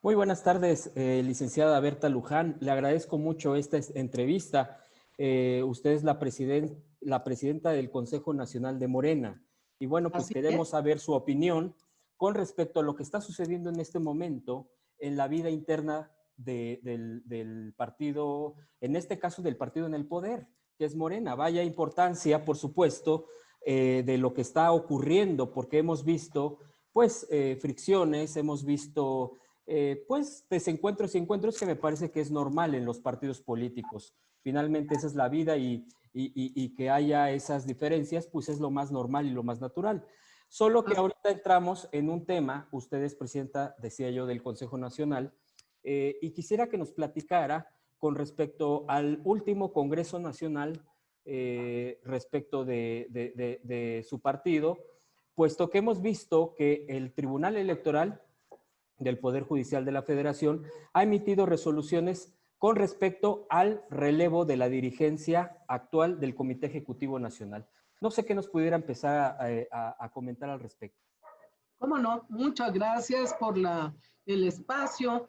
Muy buenas tardes, licenciada Berta Luján. Le agradezco mucho esta entrevista. Usted es la presidenta del Consejo Nacional de Morena. Y bueno, pues Así queremos es. saber su opinión con respecto a lo que está sucediendo en este momento en la vida interna del partido, en este caso del partido en el poder, que es Morena. Vaya importancia, por supuesto, de lo que está ocurriendo, porque hemos visto, pues, fricciones, hemos visto pues desencuentros y encuentros que me parece que es normal en los partidos políticos. Finalmente esa es la vida y que haya esas diferencias, pues es lo más normal y lo más natural. Solo que Así- ahorita entramos en un tema, usted es presidenta, decía yo, del Consejo Nacional, y quisiera que nos platicara con respecto al último Congreso Nacional respecto de su partido, puesto que hemos visto que el Tribunal Electoral del Poder Judicial de la Federación ha emitido resoluciones con respecto al relevo de la dirigencia actual del Comité Ejecutivo Nacional. No sé qué nos pudiera empezar a comentar al respecto. ¿Cómo no? Muchas gracias por el espacio,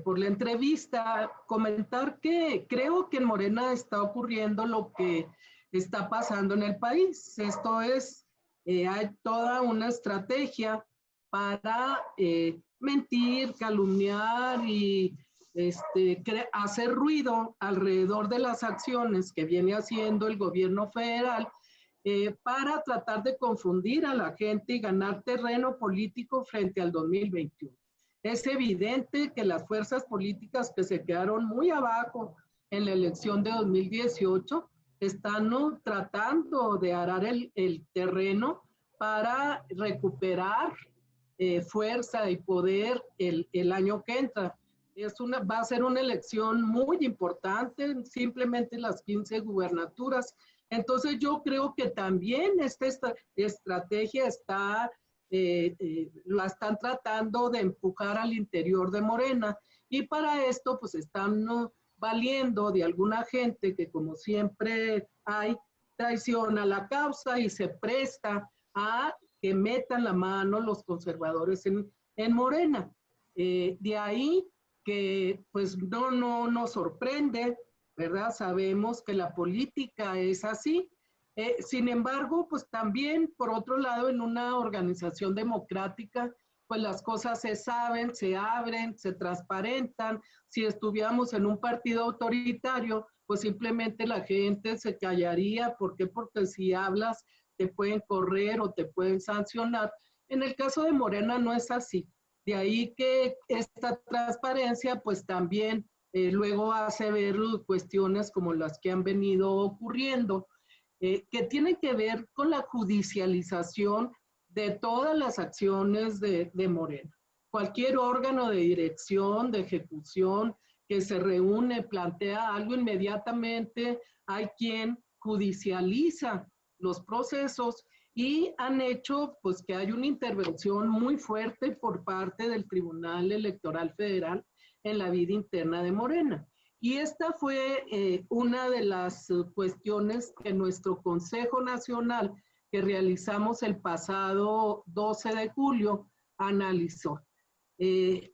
por la entrevista. Comentar que creo que en Morena está ocurriendo lo que está pasando en el país. Esto es, hay toda una estrategia para mentir, calumniar y hacer ruido alrededor de las acciones que viene haciendo el gobierno federal para tratar de confundir a la gente y ganar terreno político frente al 2021. Es evidente que las fuerzas políticas que se quedaron muy abajo en la elección de 2018 están tratando de arar el terreno para recuperar fuerza y poder el año que entra. Va a ser una elección muy importante, simplemente las 15 gubernaturas. Entonces yo creo que también esta estrategia la están tratando de empujar al interior de Morena y para esto pues están valiendo de alguna gente que como siempre hay traiciona la causa y se presta a que metan la mano los conservadores en Morena. De ahí que pues no nos sorprende, ¿verdad? Sabemos que la política es así. Sin embargo, pues también, por otro lado, en una organización democrática, pues las cosas se saben, se abren, se transparentan. Si estuviéramos en un partido autoritario, pues simplemente la gente se callaría. ¿Por qué? Porque si hablas, te pueden correr o te pueden sancionar. En el caso de Morena no es así. De ahí que esta transparencia, pues también luego hace ver cuestiones como las que han venido ocurriendo, que tienen que ver con la judicialización de todas las acciones de Morena. Cualquier órgano de dirección, de ejecución que se reúne, plantea algo, inmediatamente hay quien judicializa los procesos y han hecho pues que hay una intervención muy fuerte por parte del Tribunal Electoral Federal en la vida interna de Morena. Y esta fue una de las cuestiones que nuestro Consejo Nacional que realizamos el pasado 12 de julio analizó.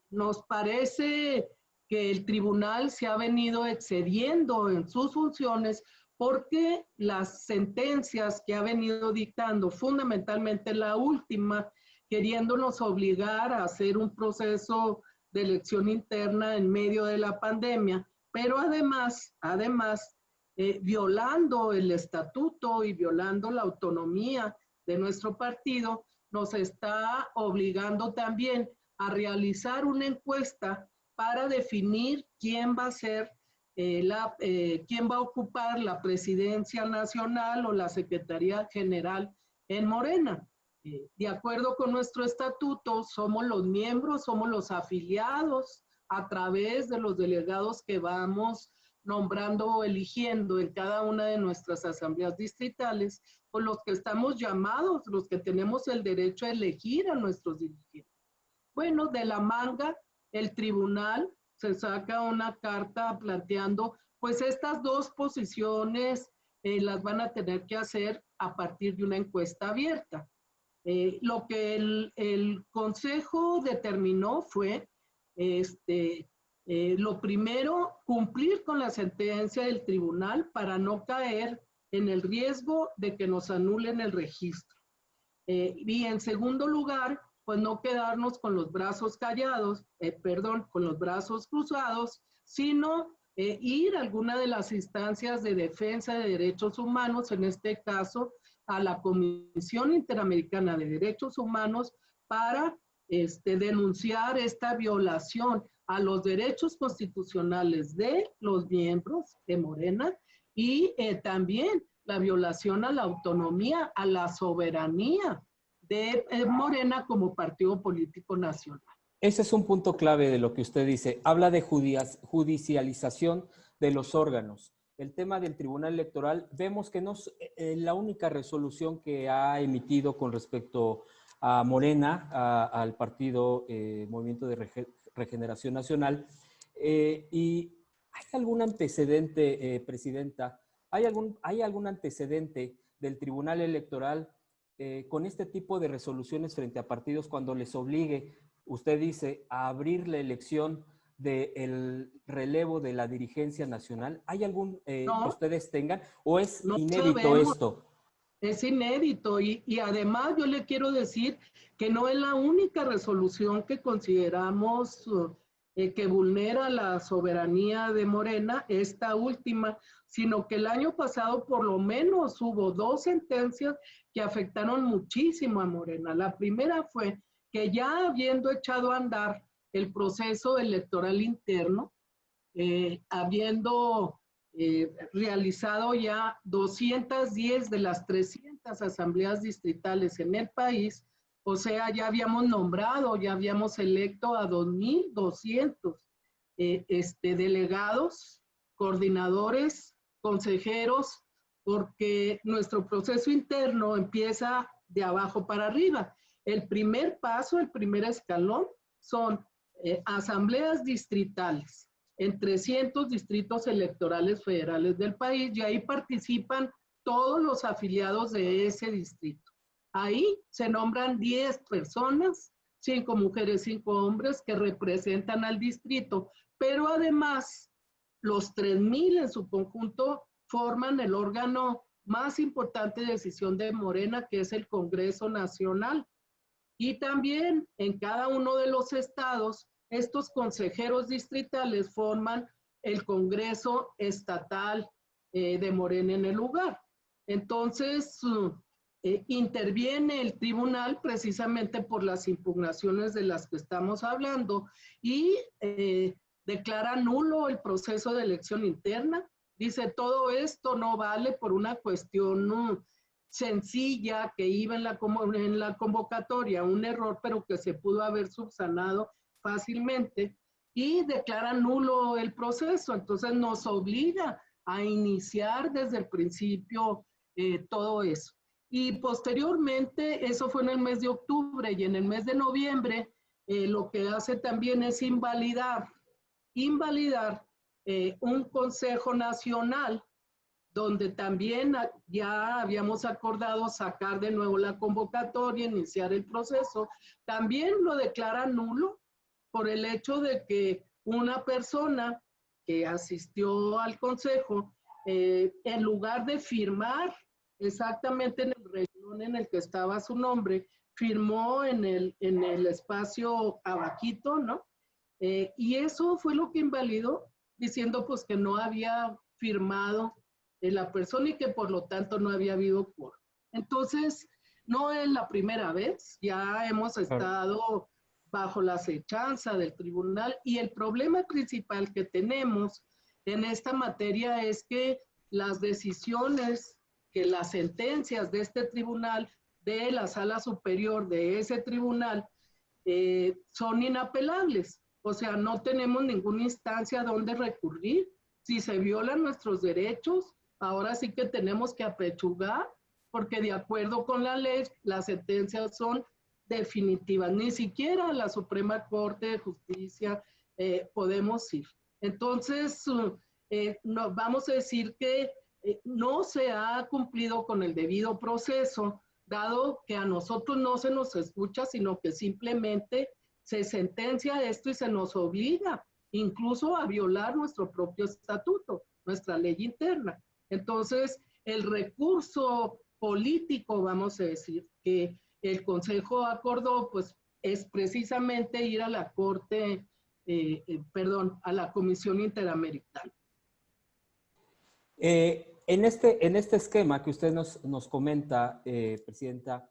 Nos parece que el tribunal se ha venido excediendo en sus funciones porque las sentencias que ha venido dictando, fundamentalmente la última, queriéndonos obligar a hacer un proceso de elección interna en medio de la pandemia, pero además violando el estatuto y violando la autonomía de nuestro partido, nos está obligando también a realizar una encuesta para definir quién va a ser quién va a ocupar la presidencia nacional o la secretaría general en Morena. De acuerdo con nuestro estatuto, somos los miembros, somos los afiliados a través de los delegados que vamos nombrando o eligiendo en cada una de nuestras asambleas distritales, por los que estamos llamados, los que tenemos el derecho a elegir a nuestros dirigentes. Bueno, de la manga, el tribunal se saca una carta planteando, pues estas dos posiciones las van a tener que hacer a partir de una encuesta abierta. Lo que el Consejo determinó fue lo primero, cumplir con la sentencia del tribunal para no caer en el riesgo de que nos anulen el registro. Y en segundo lugar, pues no quedarnos con los brazos con los brazos cruzados, sino ir a alguna de las instancias de defensa de derechos humanos, en este caso a la Comisión Interamericana de Derechos Humanos, para denunciar esta violación a los derechos constitucionales de los miembros de Morena y también la violación a la autonomía, a la soberanía de Morena como partido político nacional. Ese es un punto clave de lo que usted dice. Habla de judicialización de los órganos. El tema del Tribunal Electoral, vemos que no es la única resolución que ha emitido con respecto a Morena, al partido Movimiento de Regeneración Nacional. ¿Y hay algún antecedente, Presidenta? ¿Hay algún antecedente del Tribunal Electoral con este tipo de resoluciones frente a partidos cuando les obligue, usted dice, a abrir la elección del relevo de la dirigencia nacional? ¿Hay algún que ustedes tengan o es inédito esto? Es inédito y además yo le quiero decir que no es la única resolución que consideramos que vulnera la soberanía de Morena, esta última, sino que el año pasado por lo menos hubo 2 sentencias que afectaron muchísimo a Morena. La primera fue que ya habiendo echado a andar el proceso electoral interno, habiendo realizado ya 210 de las 300 asambleas distritales en el país, o sea, ya habíamos nombrado, ya habíamos electo a 2,200 delegados, coordinadores, consejeros, porque nuestro proceso interno empieza de abajo para arriba. El primer paso, el primer escalón, son asambleas distritales en 300 distritos electorales federales del país, y ahí participan todos los afiliados de ese distrito. Ahí se nombran 10 personas, 5 mujeres, 5 hombres, que representan al distrito, pero además los 3,000 en su conjunto forman el órgano más importante de decisión de Morena, que es el Congreso Nacional. Y también en cada uno de los estados, estos consejeros distritales forman el Congreso Estatal de Morena en el lugar. Entonces, interviene el tribunal precisamente por las impugnaciones de las que estamos hablando y declara nulo el proceso de elección interna. Dice, todo esto no vale por una cuestión sencilla que iba en la convocatoria, un error, pero que se pudo haber subsanado fácilmente, y declara nulo el proceso. Entonces nos obliga a iniciar desde el principio todo eso. Y posteriormente, eso fue en el mes de octubre, y en el mes de noviembre lo que hace también es invalidar un Consejo Nacional, donde también ya habíamos acordado sacar de nuevo la convocatoria, iniciar el proceso. También lo declara nulo por el hecho de que una persona que asistió al consejo, en lugar de firmar exactamente en el renglón en el que estaba su nombre, firmó en el espacio abajito, ¿no? Y eso fue lo que invalidó, diciendo pues que no había firmado la persona y que por lo tanto no había habido quórum. Entonces, no es la primera vez, ya hemos estado bajo la acechanza del tribunal, y el problema principal que tenemos en esta materia es que las decisiones, que las sentencias de este tribunal, de la sala superior de ese tribunal, son inapelables. O sea, no tenemos ninguna instancia donde recurrir. Si se violan nuestros derechos, ahora sí que tenemos que apechugar, porque de acuerdo con la ley, las sentencias son definitivas. Ni siquiera a la Suprema Corte de Justicia podemos ir. Entonces, nos vamos a decir que no se ha cumplido con el debido proceso, dado que a nosotros no se nos escucha, sino que simplemente se sentencia esto y se nos obliga incluso a violar nuestro propio estatuto, nuestra ley interna. Entonces, el recurso político, vamos a decir, que el Consejo acordó, pues es precisamente ir a la Corte, a la Comisión Interamericana. En este esquema que usted nos comenta, Presidenta,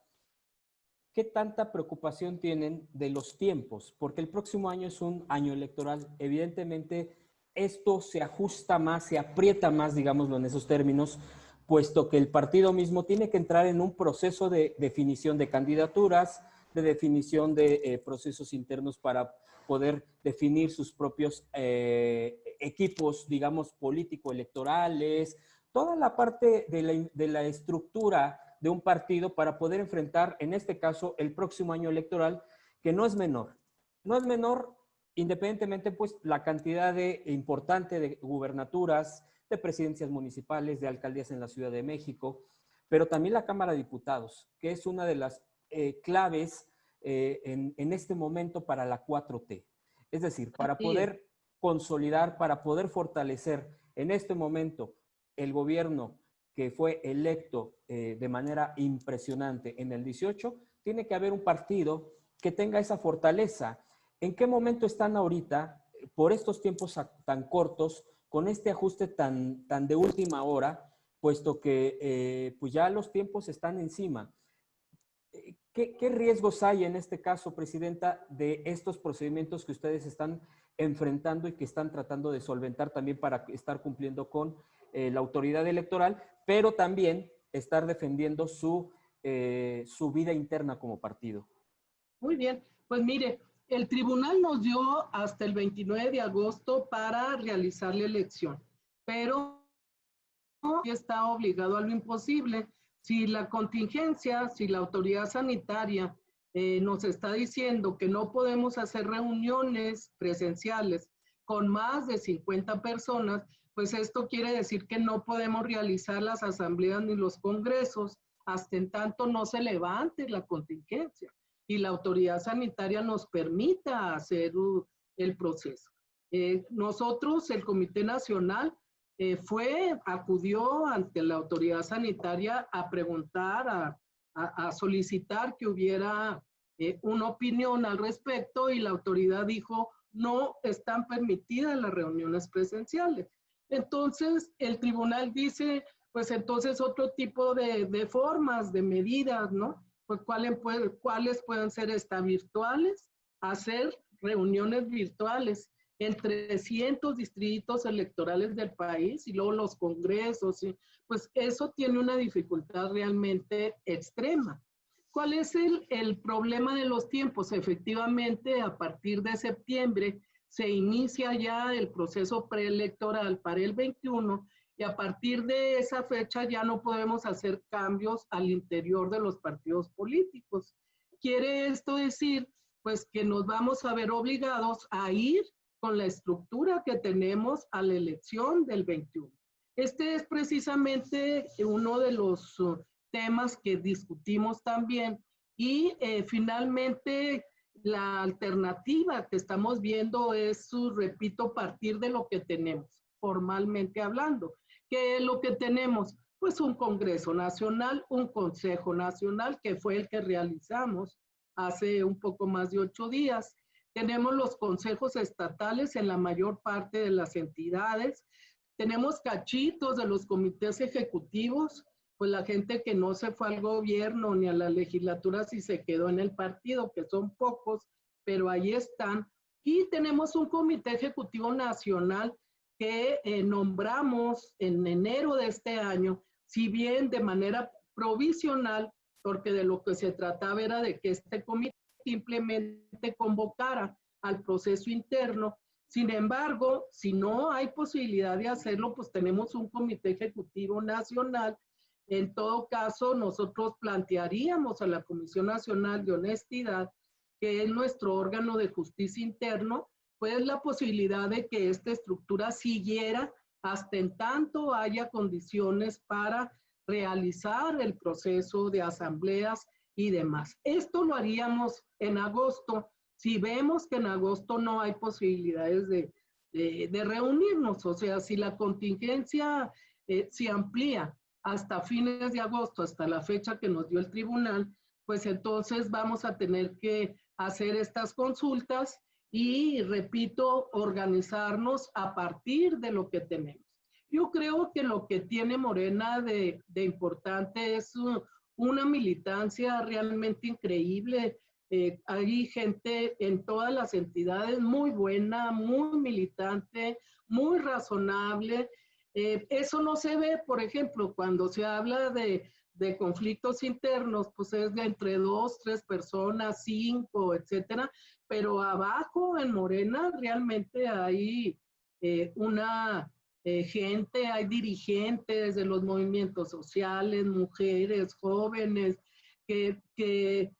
¿qué tanta preocupación tienen de los tiempos? Porque el próximo año es un año electoral. Evidentemente, esto se ajusta más, se aprieta más, digámoslo en esos términos, puesto que el partido mismo tiene que entrar en un proceso de definición de candidaturas, de definición de procesos internos para poder definir sus propios equipos, digamos, político-electorales, toda la parte de la estructura de un partido para poder enfrentar, en este caso, el próximo año electoral, que no es menor. No es menor, independientemente, pues, la cantidad importante de gubernaturas, de presidencias municipales, de alcaldías en la Ciudad de México, pero también la Cámara de Diputados, que es una de las claves en este momento para la 4T. Es decir, para poder consolidar, para poder fortalecer en este momento el gobierno que fue electo de manera impresionante en el 18, tiene que haber un partido que tenga esa fortaleza. ¿En qué momento están ahorita, por estos tiempos tan cortos, con este ajuste tan de última hora, puesto que pues ya los tiempos están encima? ¿Qué riesgos hay en este caso, Presidenta, de estos procedimientos que ustedes están enfrentando y que están tratando de solventar también para estar cumpliendo con la autoridad electoral, pero también estar defendiendo su vida interna como partido? Muy bien, pues mire, el tribunal nos dio hasta el 29 de agosto para realizar la elección, pero está obligado a lo imposible. Si la contingencia, si la autoridad sanitaria nos está diciendo que no podemos hacer reuniones presenciales con más de 50 personas, pues esto quiere decir que no podemos realizar las asambleas ni los congresos hasta en tanto no se levante la contingencia y la autoridad sanitaria nos permita hacer el proceso. Nosotros, el Comité Nacional, acudió ante la autoridad sanitaria a preguntar, a solicitar que hubiera una opinión al respecto y la autoridad dijo no están permitidas las reuniones presenciales. Entonces el tribunal dice, pues entonces otro tipo de formas, de medidas, ¿no? Pues cuáles pueden ser estas virtuales, hacer reuniones virtuales en 300 distritos electorales del país y luego los congresos, pues eso tiene una dificultad realmente extrema. ¿Cuál es el problema de los tiempos? Efectivamente, a partir de septiembre se inicia ya el proceso preelectoral para el 21 y a partir de esa fecha ya no podemos hacer cambios al interior de los partidos políticos. ¿Quiere esto decir? Pues que nos vamos a ver obligados a ir con la estructura que tenemos a la elección del 21. Este es precisamente uno de los temas que discutimos también y finalmente la alternativa que estamos viendo es, repito, partir de lo que tenemos, formalmente hablando. ¿Qué es lo que tenemos? Pues un Congreso Nacional, un Consejo Nacional, que fue el que realizamos hace un poco más de 8 días. Tenemos los consejos estatales en la mayor parte de las entidades. Tenemos cachitos de los comités ejecutivos, pues la gente que no se fue al gobierno ni a la legislatura si se quedó en el partido, que son pocos, pero ahí están. Y tenemos un comité ejecutivo nacional que nombramos en enero de este año, si bien de manera provisional, porque de lo que se trataba era de que este comité simplemente convocara al proceso interno. Sin embargo, si no hay posibilidad de hacerlo, pues tenemos un comité ejecutivo nacional. En todo caso, nosotros plantearíamos a la Comisión Nacional de Honestidad, que es nuestro órgano de justicia interno, pues la posibilidad de que esta estructura siguiera hasta en tanto haya condiciones para realizar el proceso de asambleas y demás. Esto lo haríamos en agosto si vemos que en agosto no hay posibilidades de reunirnos, o sea, si la contingencia se amplía hasta fines de agosto, hasta la fecha que nos dio el tribunal, pues entonces vamos a tener que hacer estas consultas y, repito, organizarnos a partir de lo que tenemos. Yo creo que lo que tiene Morena de importante es una militancia realmente increíble. Hay gente en todas las entidades muy buena, muy militante, muy razonable. Eso no se ve, por ejemplo, cuando se habla de conflictos internos, pues es de entre 2, 3 personas, 5, etcétera, pero abajo en Morena realmente hay una gente, hay dirigentes de los movimientos sociales, mujeres, jóvenes, que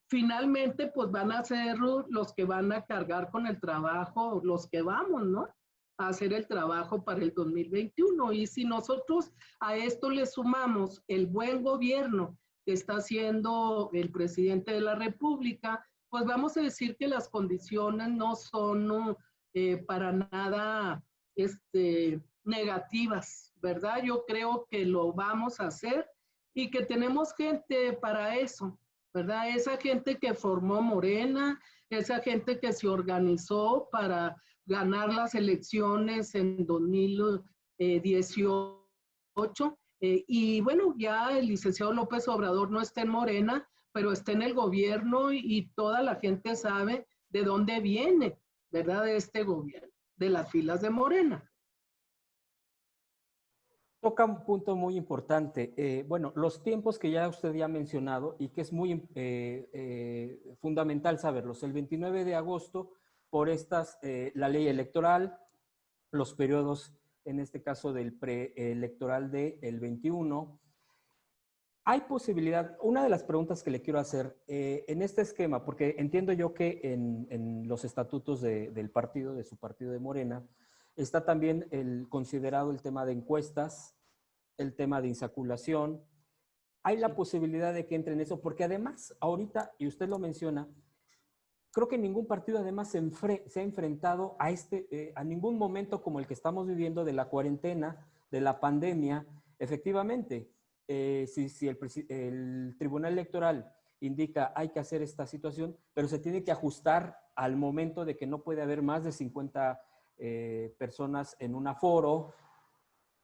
finalmente pues van a ser los que van a cargar con el trabajo, los que vamos, ¿no? A hacer el trabajo para el 2021. Y si nosotros a esto le sumamos el buen gobierno que está haciendo el presidente de la República, pues vamos a decir que las condiciones no son para nada negativas, ¿verdad? Yo creo que lo vamos a hacer y que tenemos gente para eso, ¿verdad? Esa gente que formó Morena, esa gente que se organizó para ganar las elecciones en 2018. Y bueno, ya el licenciado López Obrador no está en Morena, pero está en el gobierno y toda la gente sabe de dónde viene, ¿verdad? De este gobierno, de las filas de Morena. Toca un punto muy importante. Bueno, los tiempos que ya usted ya ha mencionado y que es muy fundamental saberlos. El 29 de agosto, por la ley electoral, los periodos, en este caso del preelectoral del 21, hay posibilidad, una de las preguntas que le quiero hacer, en este esquema, porque entiendo yo que en los estatutos del partido, de su partido de Morena, está también considerado el tema de encuestas, el tema de insaculación. Hay la posibilidad de que entre en eso, porque además, ahorita, y usted lo menciona, creo que ningún partido además se ha enfrentado a ningún momento como el que estamos viviendo de la cuarentena, de la pandemia. Efectivamente, si el Tribunal Electoral indica hay que hacer esta situación, pero se tiene que ajustar al momento de que no puede haber más de 50 personas en un aforo.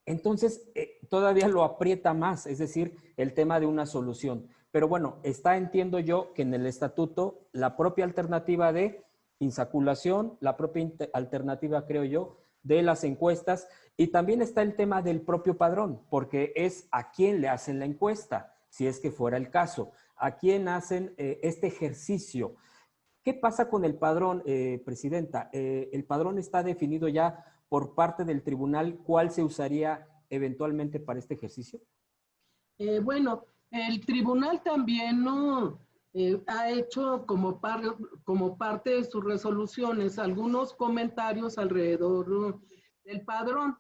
Entonces, todavía lo aprieta más, es decir, el tema de una solución. Pero bueno, entiendo yo, que en el estatuto la propia alternativa de insaculación, la propia alternativa, creo yo, de las encuestas, y también está el tema del propio padrón, porque es a quién le hacen la encuesta, si es que fuera el caso, a quién hacen este ejercicio. ¿Qué pasa con el padrón, Presidenta? ¿El padrón está definido ya por parte del tribunal cuál se usaría eventualmente para este ejercicio? Bueno, el tribunal también ha hecho como parte de sus resoluciones algunos comentarios alrededor del padrón.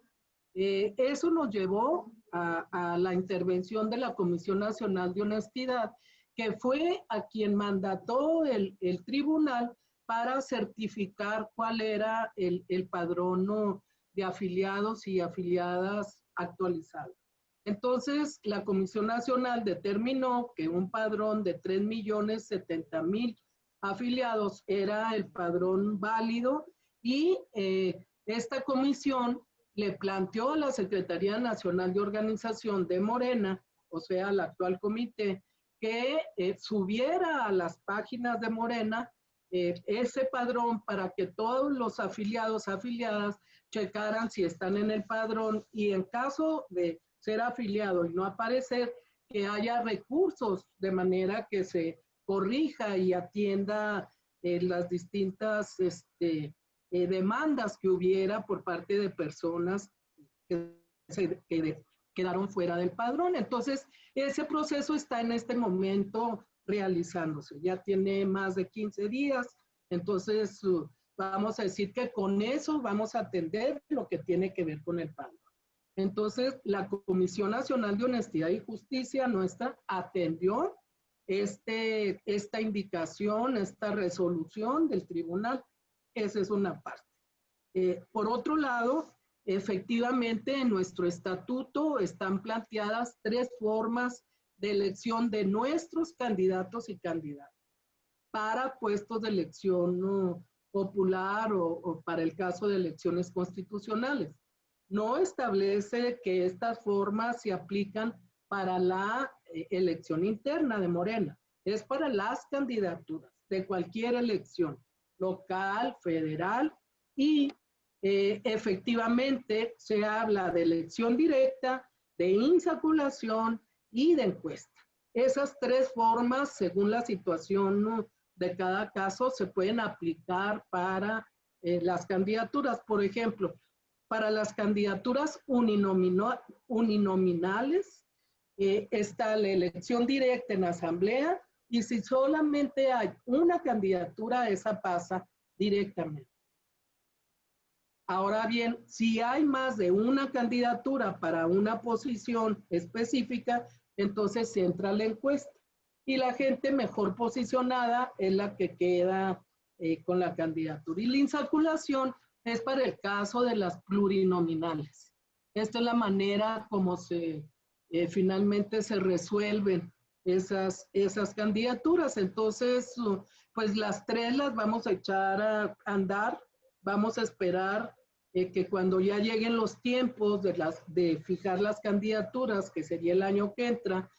Eso nos llevó a la intervención de la Comisión Nacional de Honestidad, que fue a quien mandató el tribunal para certificar cuál era el padrón de afiliados y afiliadas actualizados. Entonces, la Comisión Nacional determinó que un padrón de 3.070.000 afiliados era el padrón válido y esta comisión le planteó a la Secretaría Nacional de Organización de Morena, o sea, al actual comité, que subiera a las páginas de Morena ese padrón para que todos los afiliados, afiliadas, checaran si están en el padrón y en caso de ser afiliado y no aparecer, que haya recursos de manera que se corrija y atienda las distintas demandas que hubiera por parte de personas que quedaron fuera del padrón. Entonces, ese proceso está en este momento realizándose. Ya tiene más de 15 días, entonces vamos a decir que con eso vamos a atender lo que tiene que ver con el padrón. Entonces, la Comisión Nacional de Honestidad y Justicia nuestra atendió esta indicación, esta resolución del tribunal. Esa es una parte. Por otro lado, efectivamente, en nuestro estatuto están planteadas 3 formas de elección de nuestros candidatos y candidatas para puestos de elección popular o para el caso de elecciones constitucionales. No establece que estas formas se aplican para la elección interna de Morena. Es para las candidaturas de cualquier elección, local, federal, y efectivamente se habla de elección directa, de insaculación y de encuesta. Esas 3 formas, según la situación de cada caso, se pueden aplicar para las candidaturas. Por ejemplo, para las candidaturas uninominales, está la elección directa en asamblea, y si solamente hay una candidatura, esa pasa directamente. Ahora bien, si hay más de una candidatura para una posición específica, entonces se entra a la encuesta y la gente mejor posicionada es la que queda con la candidatura. Y la insaculación es para el caso de las plurinominales. Esta es la manera como finalmente se resuelven esas candidaturas. Entonces, pues las 3 las vamos a echar a andar. Vamos a esperar que cuando ya lleguen los tiempos de fijar las candidaturas, que sería el año que entra,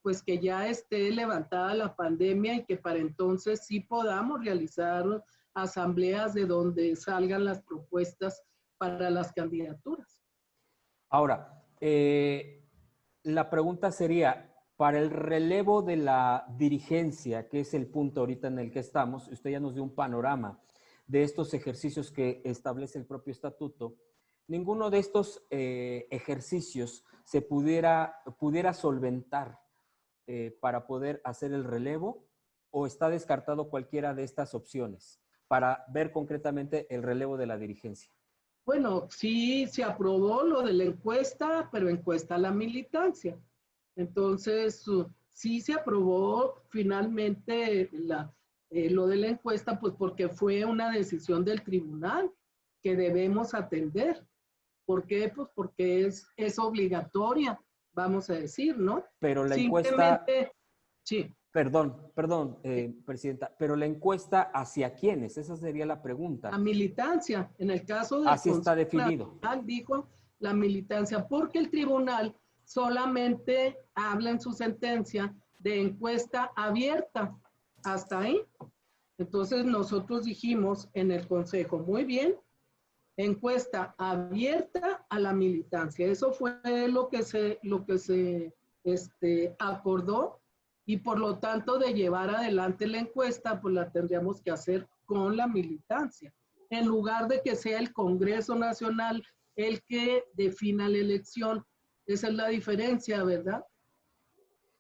pues que ya esté levantada la pandemia y que para entonces sí podamos realizar asambleas de donde salgan las propuestas para las candidaturas. Ahora, la pregunta sería, para el relevo de la dirigencia, que es el punto ahorita en el que estamos, usted ya nos dio un panorama de estos ejercicios que establece el propio estatuto. Ninguno de estos ejercicios se pudiera solventar para poder hacer el relevo, o está descartado cualquiera de estas opciones para ver concretamente el relevo de la dirigencia. Bueno, sí se aprobó lo de la encuesta, pero encuesta a la militancia. Entonces, sí se aprobó finalmente lo de la encuesta, pues porque fue una decisión del tribunal que debemos atender. ¿Por qué? Pues porque es obligatoria, vamos a decir, ¿no? Pero la encuesta, Simplemente, sí. perdón, presidenta, pero la encuesta ¿hacia quiénes? Esa sería la pregunta. La militancia, en el caso del Así está Consejo definido. Nacional, dijo la militancia, porque el tribunal solamente habla en su sentencia de encuesta abierta. Hasta ahí. Entonces nosotros dijimos en el Consejo, muy bien, encuesta abierta a la militancia. Eso fue lo que se acordó, y por lo tanto de llevar adelante la encuesta, pues la tendríamos que hacer con la militancia, en lugar de que sea el Congreso Nacional el que defina la elección. Esa es la diferencia, ¿verdad?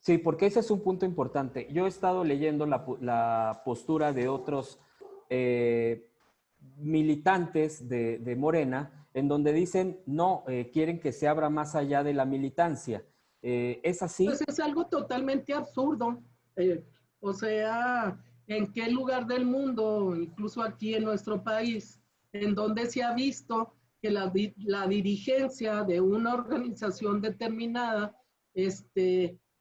Sí, porque ese es un punto importante. Yo he estado leyendo la postura de otros militantes de Morena, en donde dicen, no, quieren que se abra más allá de la militancia. ¿Es Pues así? es algo totalmente absurdo. Eh, o sea, ¿en qué lugar del mundo, incluso aquí en nuestro país, en donde se ha visto que la dirigencia de una organización determinada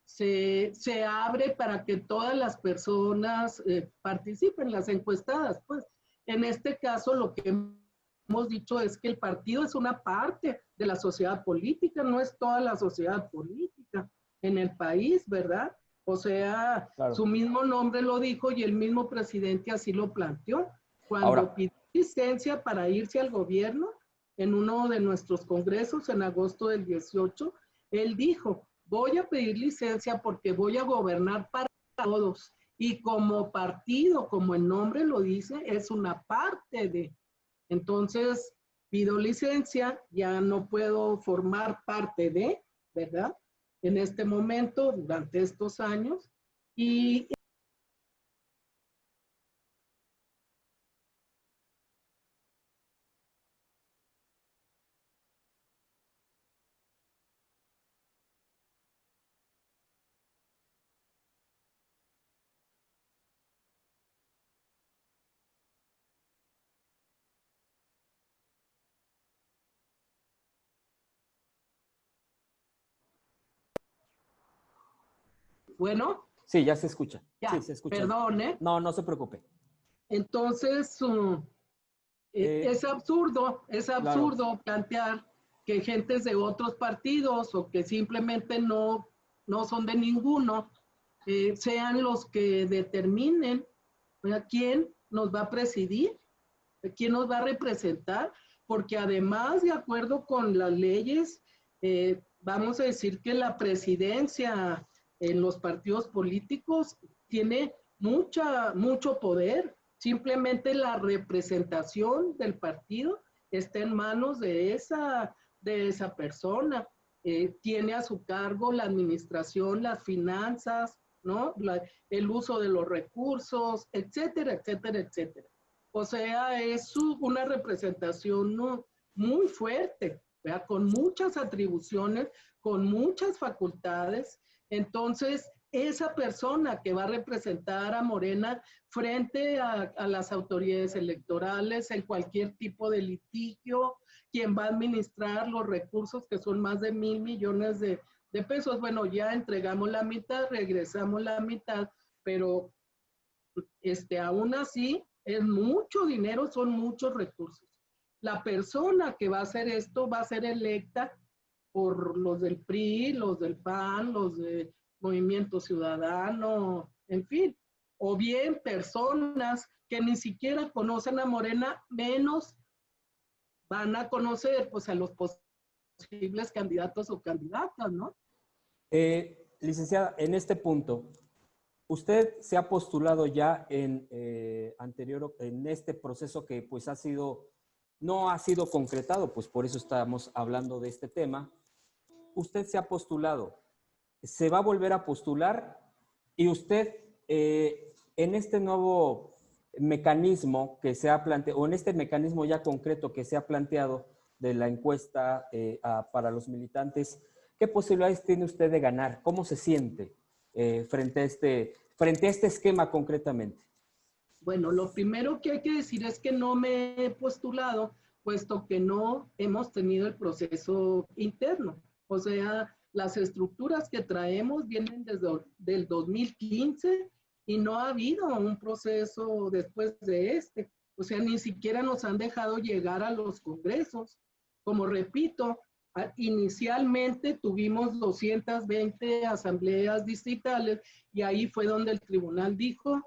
se abre para que todas las personas participen, las encuestadas? Pues en este caso lo que hemos dicho es que el partido es una parte de la sociedad política, no es toda la sociedad política en el país, ¿verdad? O sea, Claro. su mismo nombre lo dijo y el mismo presidente así lo planteó. Cuando Ahora, pidió licencia para irse al gobierno en uno de nuestros congresos en agosto del 18, él dijo, voy a pedir licencia porque voy a gobernar para todos. Y como partido, como el nombre lo dice, es una parte de. Entonces, pido licencia, ya no puedo formar parte de, ¿verdad? En este momento, durante estos años, y Bueno, Sí, ya se escucha. ya, Sí, se escucha. perdón, ¿eh? No, no se preocupe. Entonces, es Claro. absurdo plantear que gentes de otros partidos o que simplemente no son de ninguno, sean los que determinen a quién nos va a presidir, a quién nos va a representar, porque además, de acuerdo con las leyes, vamos a decir que la presidencia en los partidos políticos tiene mucho poder. Simplemente la representación del partido está en manos de esa persona. Tiene a su cargo la administración, las finanzas, ¿no? El uso de los recursos, etcétera, etcétera, etcétera. O sea, es una representación, ¿no?, muy fuerte, ¿verdad? Con muchas atribuciones, con muchas facultades. Entonces, esa persona que va a representar a Morena frente a las autoridades electorales en cualquier tipo de litigio, quien va a administrar los recursos que son más de 1,000 millones de pesos. Bueno, ya entregamos la mitad, regresamos la mitad, pero aún así es mucho dinero, son muchos recursos. La persona que va a hacer esto va a ser electa por los del PRI, los del PAN, los de Movimiento Ciudadano, en fin, o bien personas que ni siquiera conocen a Morena, menos van a conocer pues a los posibles candidatos o candidatas, ¿no? Licenciada, en este punto, usted se ha postulado ya en en este proceso que pues no ha sido concretado, pues por eso estamos hablando de este tema. Usted se ha postulado, se va a volver a postular y usted en este nuevo mecanismo que se ha planteado, o en este mecanismo ya concreto que se ha planteado de la encuesta para los militantes, ¿qué posibilidades tiene usted de ganar? ¿Cómo se siente frente a este esquema concretamente? Bueno, lo primero que hay que decir es que no me he postulado, puesto que no hemos tenido el proceso interno. O sea, las estructuras que traemos vienen desde el 2015 y no ha habido un proceso después de este. O sea, ni siquiera nos han dejado llegar a los congresos. Como repito, inicialmente tuvimos 220 asambleas distritales y ahí fue donde el tribunal dijo,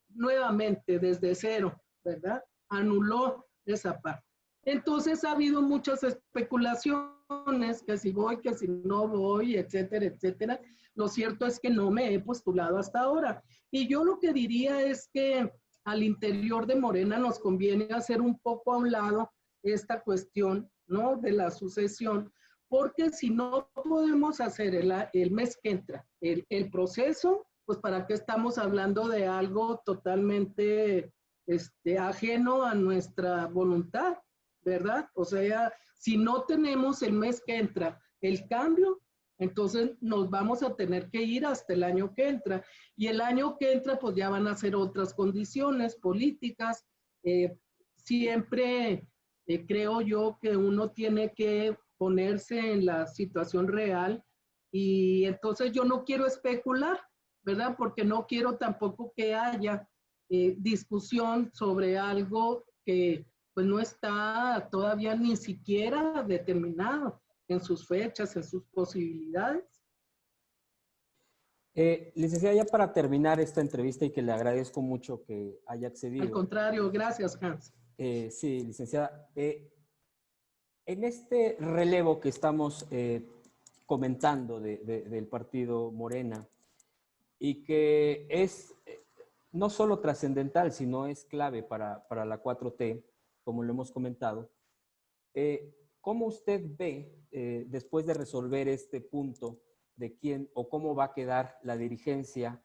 nuevamente desde cero, ¿verdad? Anuló esa parte. Entonces ha habido muchas especulaciones, que si voy, que si no voy, etcétera, etcétera. Lo cierto es que no me he postulado hasta ahora. Y yo lo que diría es que al interior de Morena nos conviene hacer un poco a un lado esta cuestión, ¿no?, de la sucesión, porque si no podemos hacer el mes que entra el proceso, pues para qué estamos hablando de algo totalmente ajeno a nuestra voluntad, ¿verdad? O sea, si no tenemos el mes que entra el cambio, entonces nos vamos a tener que ir hasta el año que entra. Y el año que entra, pues ya van a ser otras condiciones políticas. Siempre creo yo que uno tiene que ponerse en la situación real y entonces yo no quiero especular, ¿verdad? Porque no quiero tampoco que haya discusión sobre algo que pues no está todavía ni siquiera determinado en sus fechas, en sus posibilidades. Licenciada, ya para terminar esta entrevista y que le agradezco mucho que haya Al accedido. contrario, gracias, Hans. Sí, licenciada. En este relevo que estamos comentando del partido Morena y que es no solo trascendental, sino es clave para la 4T, como lo hemos comentado, ¿cómo usted ve, después de resolver este punto de quién o cómo va a quedar la dirigencia,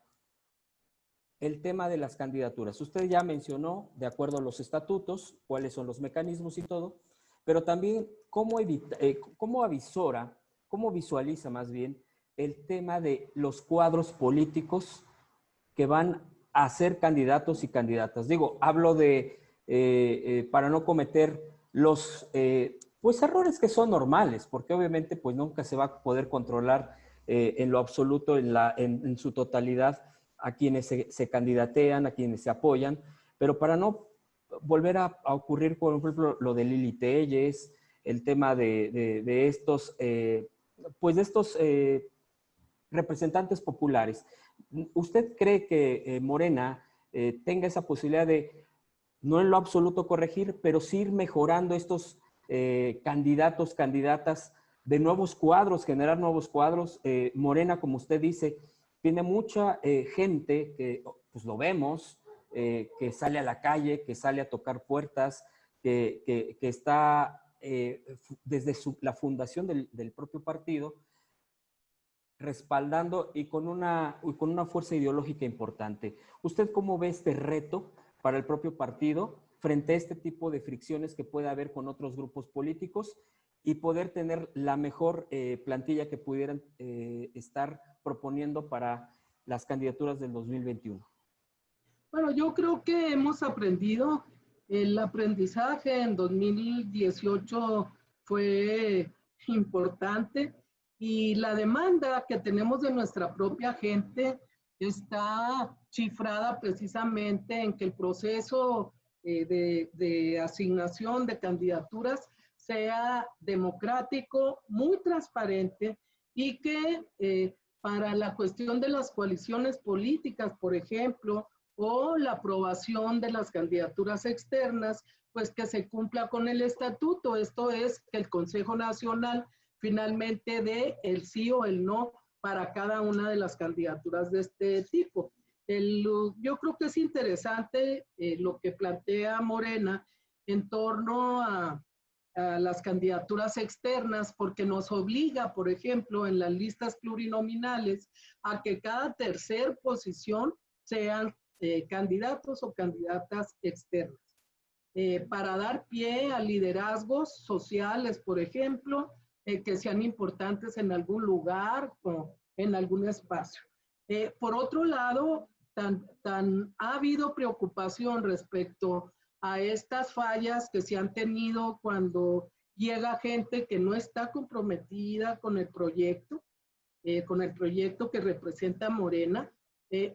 el tema de las candidaturas? Usted ya mencionó, de acuerdo a los estatutos, cuáles son los mecanismos y todo, pero también cómo avisora, cómo visualiza más bien el tema de los cuadros políticos que van a ser candidatos y candidatas. Digo, hablo para no cometer los pues errores que son normales, porque obviamente pues nunca se va a poder controlar en lo absoluto, en su totalidad, a quienes se candidatean, a quienes se apoyan, pero para no volver a ocurrir, por ejemplo, lo de Lili Telles, el tema de estos, pues de estos representantes populares. ¿Usted cree que Morena tenga esa posibilidad de, no en lo absoluto corregir, pero sí ir mejorando estos candidatos, candidatas de nuevos cuadros, generar nuevos cuadros? Morena, como usted dice, tiene mucha gente que, pues lo vemos, que sale a la calle, que sale a tocar puertas, que está desde la fundación del propio partido, respaldando y con una fuerza ideológica importante. ¿Usted cómo ve este reto para el propio partido frente a este tipo de fricciones que puede haber con otros grupos políticos y poder tener la mejor plantilla que pudieran estar proponiendo para las candidaturas del 2021? Bueno, yo creo que hemos aprendido, el aprendizaje en 2018 fue importante y la demanda que tenemos de nuestra propia gente está cifrada precisamente en que el proceso de asignación de candidaturas sea democrático, muy transparente y que para la cuestión de las coaliciones políticas, por ejemplo, o la aprobación de las candidaturas externas, pues que se cumpla con el estatuto. Esto es que el Consejo Nacional finalmente dé el sí o el no para cada una de las candidaturas de este tipo. Yo creo que es interesante lo que plantea Morena en torno a las candidaturas externas, porque nos obliga, por ejemplo, en las listas plurinominales, a que cada tercer posición sean candidatos o candidatas externas, para dar pie a liderazgos sociales, por ejemplo, que sean importantes en algún lugar o en algún espacio. Por otro lado, ha habido preocupación respecto a estas fallas que se han tenido cuando llega gente que no está comprometida con el proyecto que representa Morena.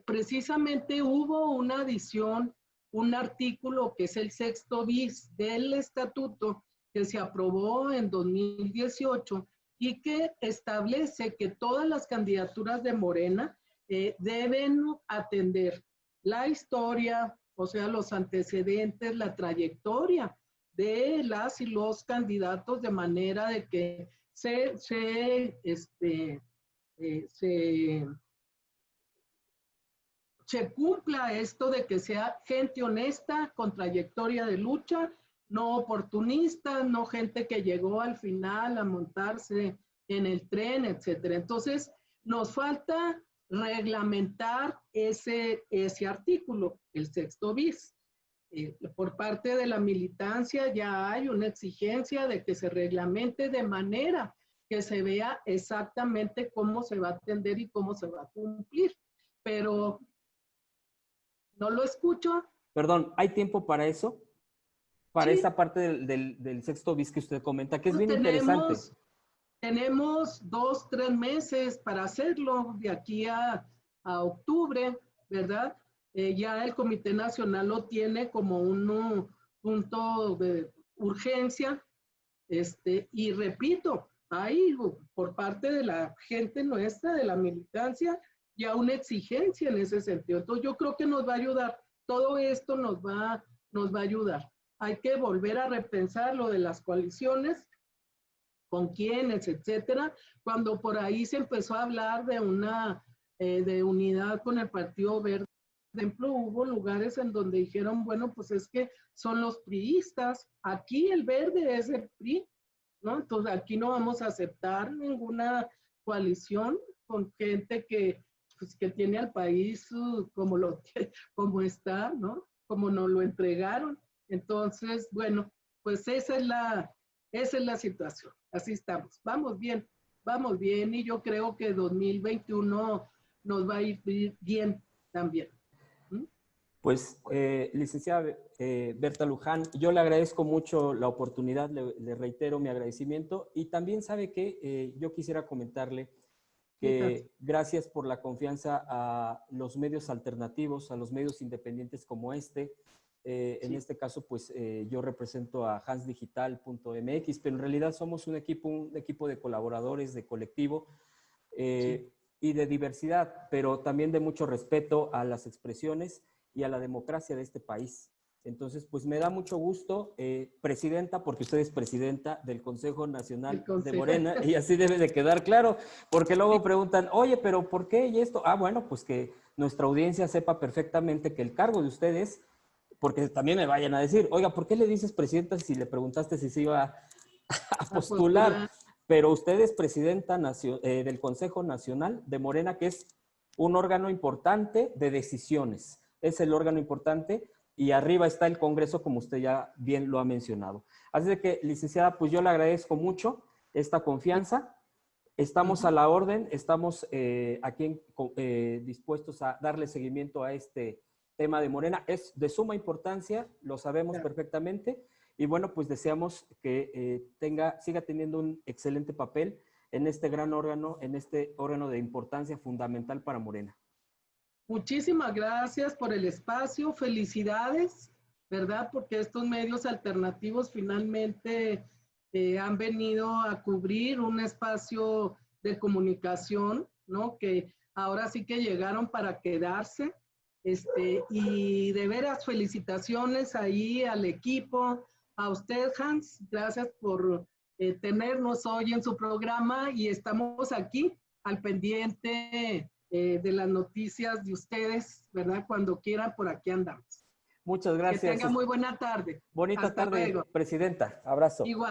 Precisamente hubo una adición, un artículo que es el 6º bis del estatuto que se aprobó en 2018 y que establece que todas las candidaturas de Morena deben atender la historia, o sea, los antecedentes, la trayectoria de las y los candidatos, de manera de que se cumpla esto de que sea gente honesta, con trayectoria de lucha, no oportunista, no gente que llegó al final a montarse en el tren, etcétera. Entonces, nos falta reglamentar ese artículo, el 6º bis. Por parte de la militancia ya hay una exigencia de que se reglamente de manera que se vea exactamente cómo se va a atender y cómo se va a cumplir. Pero no lo escucho. Perdón, ¿hay tiempo para eso? Para Sí, esa parte del 6º bis que usted comenta, que es pues bien interesante. tenemos 2, 3 meses para hacerlo de aquí a octubre, ¿verdad? Ya el Comité Nacional lo tiene como un punto de urgencia, y repito, hay por parte de la gente nuestra, de la militancia, ya una exigencia en ese sentido. Entonces yo creo que nos va a ayudar, todo esto nos va a ayudar. Hay que volver a repensar lo de las coaliciones, con quiénes, etcétera, cuando por ahí se empezó a hablar de unidad con el Partido Verde. Por ejemplo, hubo lugares en donde dijeron, bueno, pues es que son los priistas, aquí el verde es el PRI, ¿no? Entonces aquí no vamos a aceptar ninguna coalición con gente pues, que tiene al país como está, ¿no? Como nos lo entregaron. Entonces, bueno, pues esa es la situación. Así estamos. Vamos bien y yo creo que 2021 nos va a ir bien también. Pues, licenciada Berta Luján, yo le agradezco mucho la oportunidad, le reitero mi agradecimiento y también sabe que yo quisiera comentarle que gracias por la confianza a los medios alternativos, a los medios independientes como este. En este caso, pues yo represento a hansdigital.mx, pero en realidad somos un equipo de colaboradores, de colectivo y de diversidad, pero también de mucho respeto a las expresiones y a la democracia de este país. Entonces, pues me da mucho gusto, presidenta, porque usted es presidenta del Consejo Nacional de Morena, y así debe de quedar claro, porque luego preguntan, oye, pero ¿por qué y esto? Ah, bueno, pues que nuestra audiencia sepa perfectamente que el cargo de ustedes, porque también me vayan a decir, oiga, ¿por qué le dices presidenta si le preguntaste si se iba a postular? Pero usted es presidenta del Consejo Nacional de Morena, que es un órgano importante de decisiones, es el órgano importante. Y arriba está el Congreso, como usted ya bien lo ha mencionado. Así de que, licenciada, pues yo le agradezco mucho esta confianza. Estamos a la orden, estamos aquí dispuestos a darle seguimiento a este tema de Morena. Es de suma importancia, lo sabemos perfectamente. Y bueno, pues deseamos que siga teniendo un excelente papel en este gran órgano, en este órgano de importancia fundamental para Morena. Muchísimas gracias por el espacio, felicidades, ¿verdad? Porque estos medios alternativos finalmente han venido a cubrir un espacio de comunicación, ¿no? Que ahora sí que llegaron para quedarse. Y de veras, felicitaciones ahí al equipo, a usted, Hans, gracias por tenernos hoy en su programa y estamos aquí al pendiente de las noticias de ustedes, ¿verdad? Cuando quieran, por aquí andamos. Muchas gracias. Que tengan muy buena tarde. Bonita tarde, presidenta. Abrazo. Igual.